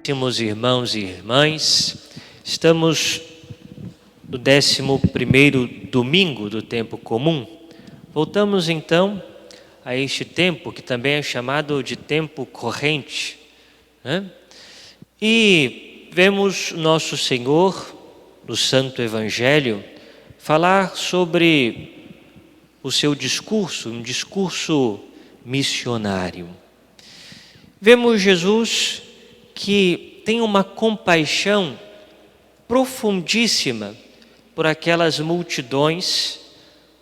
Caríssimos irmãos e irmãs, estamos no 11º domingo do tempo comum. Voltamos então a este tempo que também é chamado de tempo corrente, né? E vemos nosso Senhor, no Santo Evangelho, falar sobre o seu discurso, um discurso missionário. Vemos Jesus que tem uma compaixão profundíssima por aquelas multidões,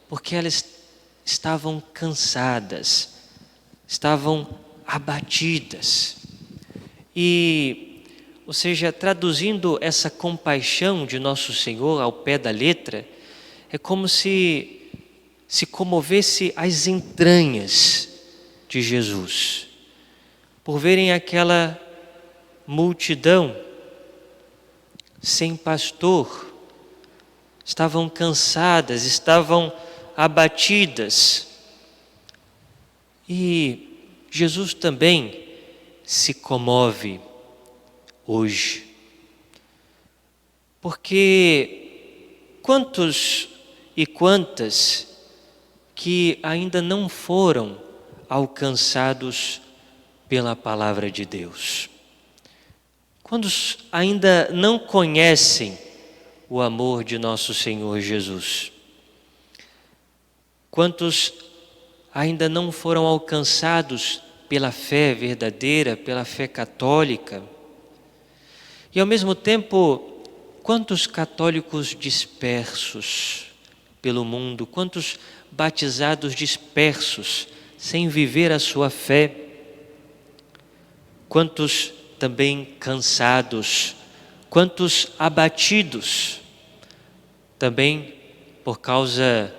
porque elas estavam cansadas, estavam abatidas. Ou seja, traduzindo essa compaixão de Nosso Senhor ao pé da letra, é como se comovesse as entranhas de Jesus, por verem aquela multidão sem pastor, estavam cansadas, estavam abatidas. E Jesus também se comove hoje, porque quantos e quantas que ainda não foram alcançados pela palavra de Deus? Quantos ainda não conhecem o amor de nosso Senhor Jesus? Quantos ainda não foram alcançados pela fé verdadeira, pela fé católica? E ao mesmo tempo, quantos católicos dispersos pelo mundo, quantos batizados dispersos, sem viver a sua fé, quantos também cansados, quantos abatidos, também por causa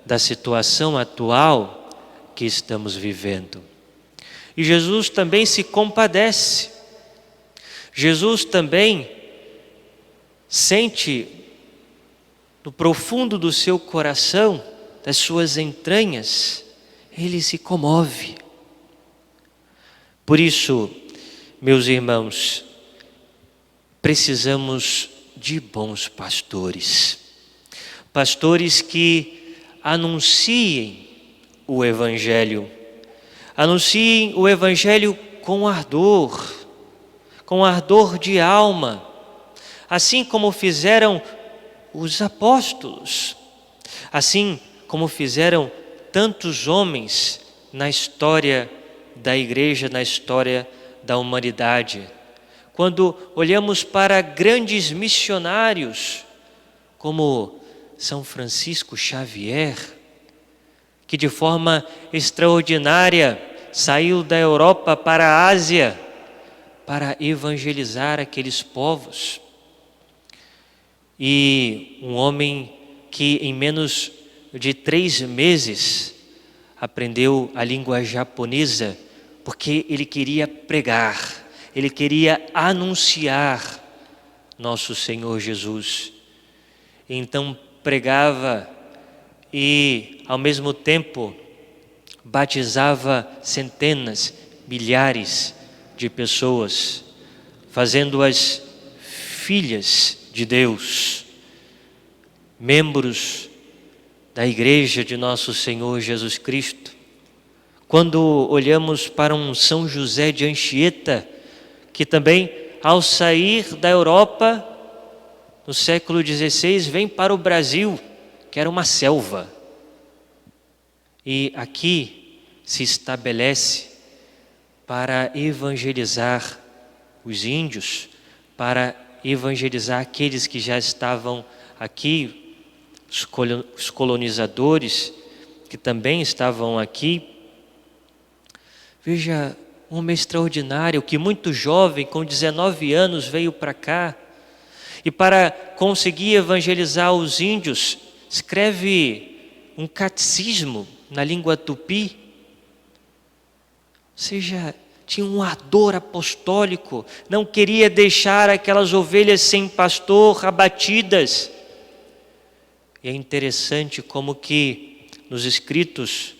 da situação atual que estamos vivendo. E Jesus também se compadece, Jesus também sente no profundo do seu coração, das suas entranhas, ele se comove. Por isso, meus irmãos, precisamos de bons pastores, pastores que anunciem o Evangelho com ardor de alma, assim como fizeram os apóstolos, assim como fizeram tantos homens na história da igreja, na história da humanidade. Quando olhamos para grandes missionários como São Francisco Xavier, que de forma extraordinária saiu da Europa para a Ásia para evangelizar aqueles povos. E um homem que em menos de 3 meses aprendeu a língua japonesa, porque ele queria pregar, ele queria anunciar nosso Senhor Jesus. Então pregava e ao mesmo tempo batizava centenas, milhares de pessoas, fazendo-as filhas de Deus, membros da igreja de nosso Senhor Jesus Cristo. Quando olhamos para um São José de Anchieta, que também, ao sair da Europa, no século XVI, vem para o Brasil, que era uma selva. E aqui se estabelece para evangelizar os índios, para evangelizar aqueles que já estavam aqui, os colonizadores que também estavam aqui. Veja, um homem extraordinário que muito jovem, com 19 anos, veio para cá. E para conseguir evangelizar os índios, escreve um catecismo na língua tupi. Ou seja, tinha um ardor apostólico, não queria deixar aquelas ovelhas sem pastor, abatidas. E é interessante como que nos escritos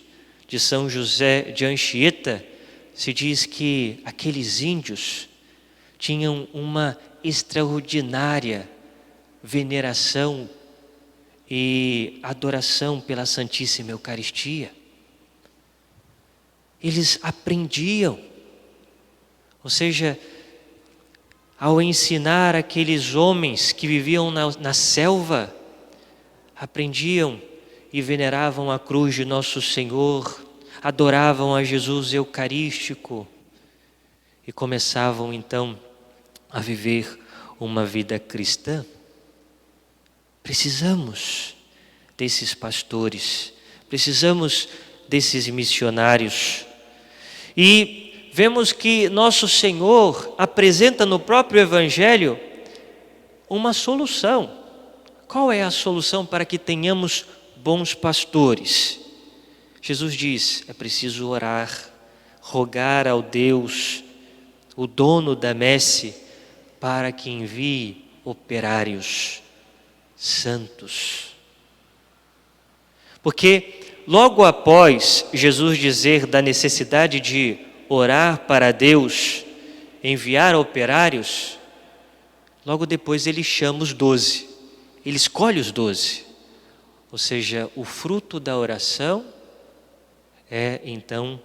de São José de Anchieta se diz que aqueles índios tinham uma extraordinária veneração e adoração pela Santíssima Eucaristia. Eles aprendiam, ou seja, ao ensinar aqueles homens que viviam na selva, aprendiam e veneravam a cruz de Nosso Senhor, adoravam a Jesus Eucarístico e começavam então a viver uma vida cristã. Precisamos desses pastores, precisamos desses missionários. E vemos que Nosso Senhor apresenta no próprio Evangelho uma solução. Qual é a solução para que tenhamos bons pastores? Jesus diz: é preciso orar, rogar ao Deus, o dono da messe, para que envie operários santos. Porque logo após Jesus dizer da necessidade de orar para Deus, enviar operários, logo depois ele chama os 12, ele escolhe os 12. Ou seja, o fruto da oração é então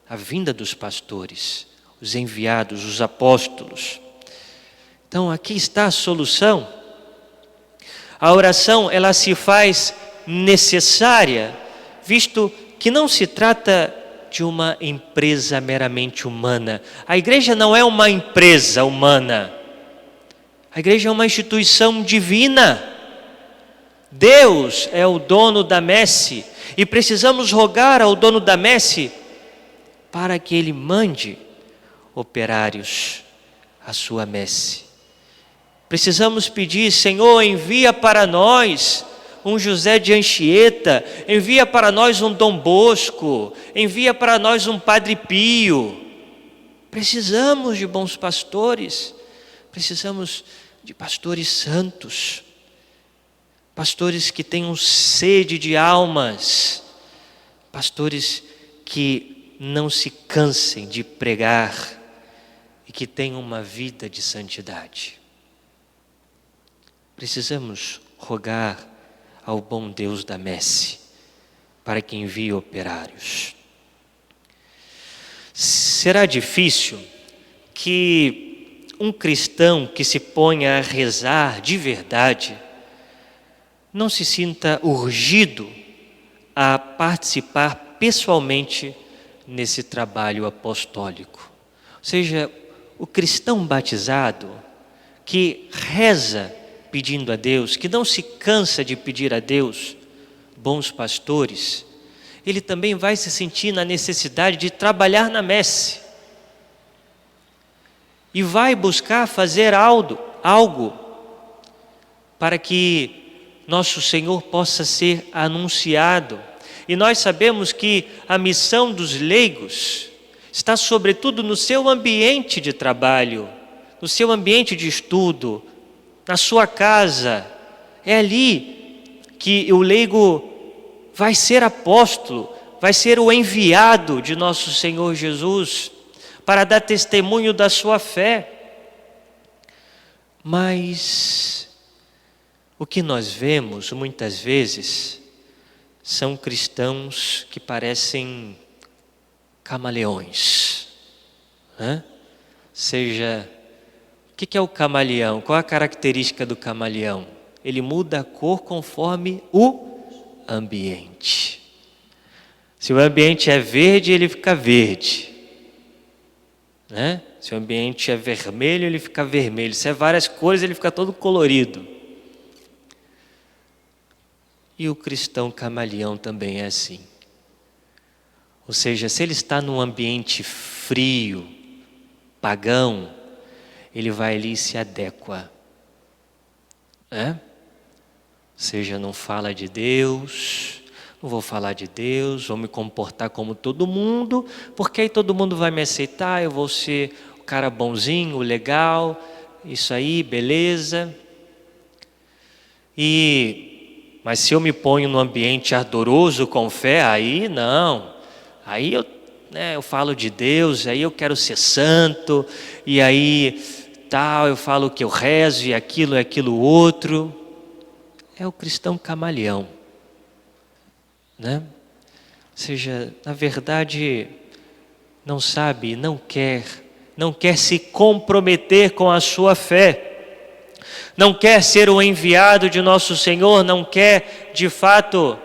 a vinda dos pastores, os enviados, os apóstolos. Então aqui está a solução. A oração, ela se faz necessária, visto que não se trata de uma empresa meramente humana. A igreja não é uma empresa humana. A igreja é uma instituição divina. Deus é o dono da messe e precisamos rogar ao dono da messe para que ele mande operários à sua messe. Precisamos pedir: Senhor, envia para nós um José de Anchieta, envia para nós um Dom Bosco, envia para nós um Padre Pio. Precisamos de bons pastores, precisamos de pastores santos, pastores que tenham sede de almas, pastores que não se cansem de pregar e que tenham uma vida de santidade. Precisamos rogar ao bom Deus da messe para que envie operários. Será difícil que um cristão que se ponha a rezar de verdade não se sinta urgido a participar pessoalmente nesse trabalho apostólico. Ou seja, o cristão batizado que reza pedindo a Deus, que não se cansa de pedir a Deus bons pastores, ele também vai se sentir na necessidade de trabalhar na messe e vai buscar fazer algo para que Nosso Senhor possa ser anunciado. E nós sabemos que a missão dos leigos está sobretudo no seu ambiente de trabalho, no seu ambiente de estudo, na sua casa. É ali que o leigo vai ser apóstolo, vai ser o enviado de Nosso Senhor Jesus para dar testemunho da sua fé. Mas o que nós vemos muitas vezes são cristãos que parecem camaleões, né? Seja, o que é o camaleão? Qual a característica do camaleão? Ele muda a cor conforme o ambiente. Se o ambiente é verde, ele fica verde, né? Se o ambiente é vermelho, ele fica vermelho. Se é várias cores, ele fica todo colorido. E o cristão camaleão também é assim. Ou seja, se ele está num ambiente frio, pagão, ele vai ali e se adequa, né? Ou seja, não fala de Deus, não vou falar de Deus, vou me comportar como todo mundo, porque aí todo mundo vai me aceitar, eu vou ser o cara bonzinho, o legal, isso aí, beleza. Mas se eu me ponho num ambiente ardoroso com fé, aí não, aí eu falo de Deus, aí eu quero ser santo, e aí tal, eu falo que eu rezo e aquilo outro. É o cristão camaleão, né? Ou seja, na verdade, não sabe, não quer se comprometer com a sua fé, não quer ser o enviado de nosso Senhor, não quer, de fato,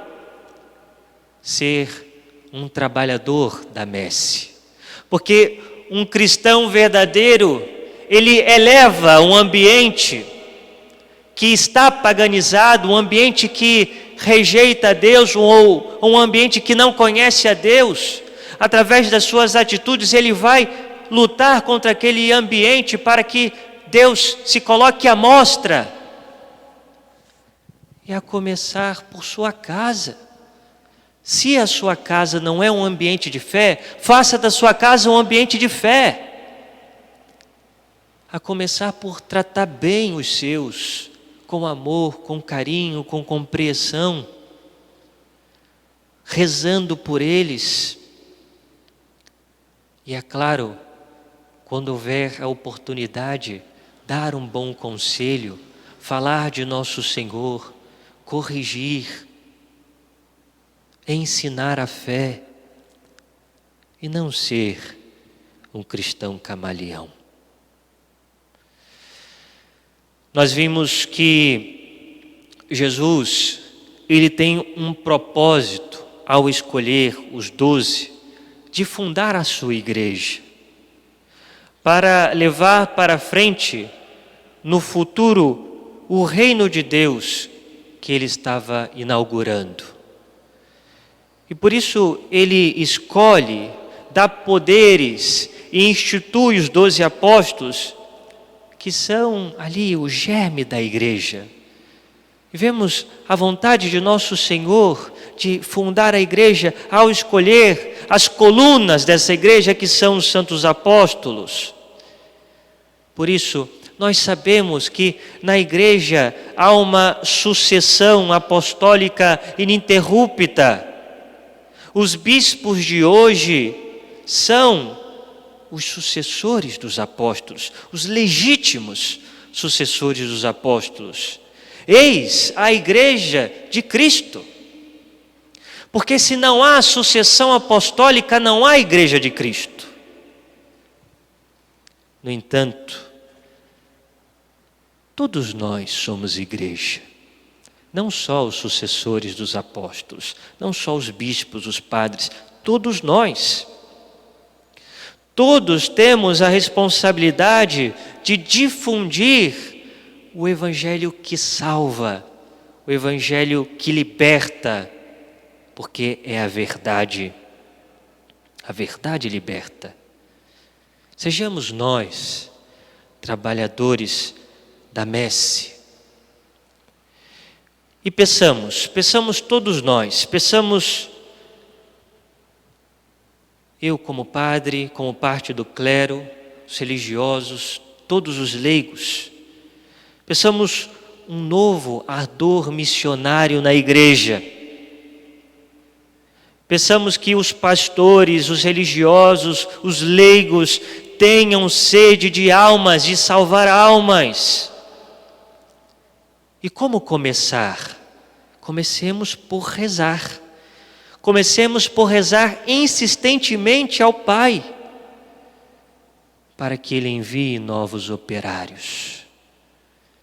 ser um trabalhador da messe. Porque um cristão verdadeiro, ele eleva um ambiente que está paganizado, um ambiente que rejeita a Deus, ou um ambiente que não conhece a Deus. Através das suas atitudes, ele vai lutar contra aquele ambiente para que Deus se coloque à mostra. E a começar por sua casa. Se a sua casa não é um ambiente de fé, faça da sua casa um ambiente de fé. A começar por tratar bem os seus, com amor, com carinho, com compreensão, rezando por eles. E é claro, quando houver a oportunidade, dar um bom conselho, falar de nosso Senhor, corrigir, ensinar a fé e não ser um cristão camaleão. Nós vimos que Jesus, ele tem um propósito ao escolher os 12, de fundar a sua igreja, para levar para frente, no futuro, o reino de Deus que ele estava inaugurando. E por isso ele escolhe, dá poderes e institui os 12 apóstolos, que são ali o germe da igreja. E vemos a vontade de nosso Senhor de fundar a igreja ao escolher as colunas dessa igreja, que são os santos apóstolos. Por isso, nós sabemos que na igreja há uma sucessão apostólica ininterrupta. Os bispos de hoje são os sucessores dos apóstolos, os legítimos sucessores dos apóstolos. Eis a igreja de Cristo. Porque se não há sucessão apostólica, não há igreja de Cristo. No entanto, todos nós somos igreja. Não só os sucessores dos apóstolos, não só os bispos, os padres, todos nós. Todos temos a responsabilidade de difundir o evangelho que salva, o evangelho que liberta, porque é a verdade. A verdade liberta. Sejamos nós, trabalhadores da messe. E peçamos todos nós, peçamos eu como padre, como parte do clero, os religiosos, todos os leigos, peçamos um novo ardor missionário na igreja. Peçamos que os pastores, os religiosos, os leigos tenham sede de almas, de salvar almas. E como começar? Comecemos por rezar. Comecemos por rezar insistentemente ao Pai, para que Ele envie novos operários.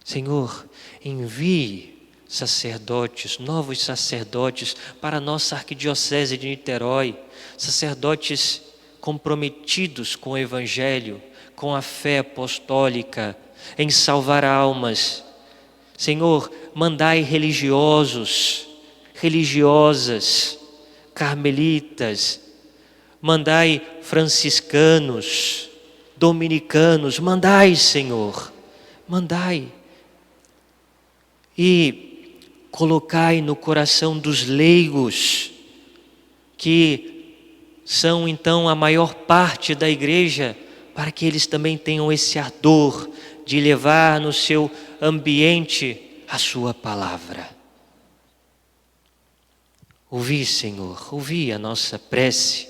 Senhor, envie sacerdotes, novos sacerdotes para a nossa arquidiocese de Niterói, sacerdotes comprometidos com o Evangelho, com a fé apostólica, em salvar almas. Senhor, mandai religiosos, religiosas, carmelitas, mandai franciscanos, dominicanos, mandai, Senhor, mandai. E colocai no coração dos leigos, que são então a maior parte da igreja, para que eles também tenham esse ardor de levar no seu ambiente a sua palavra. Ouvi, Senhor, ouvi a nossa prece.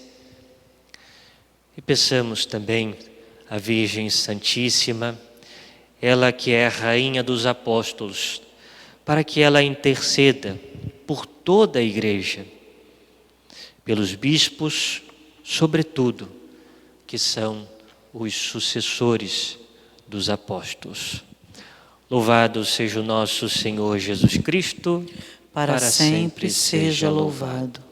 E peçamos também à Virgem Santíssima ela que é a rainha dos apóstolos, para que ela interceda por toda a igreja, pelos bispos, sobretudo, que são os sucessores dos apóstolos. Louvado seja o nosso Senhor Jesus Cristo, para sempre seja louvado.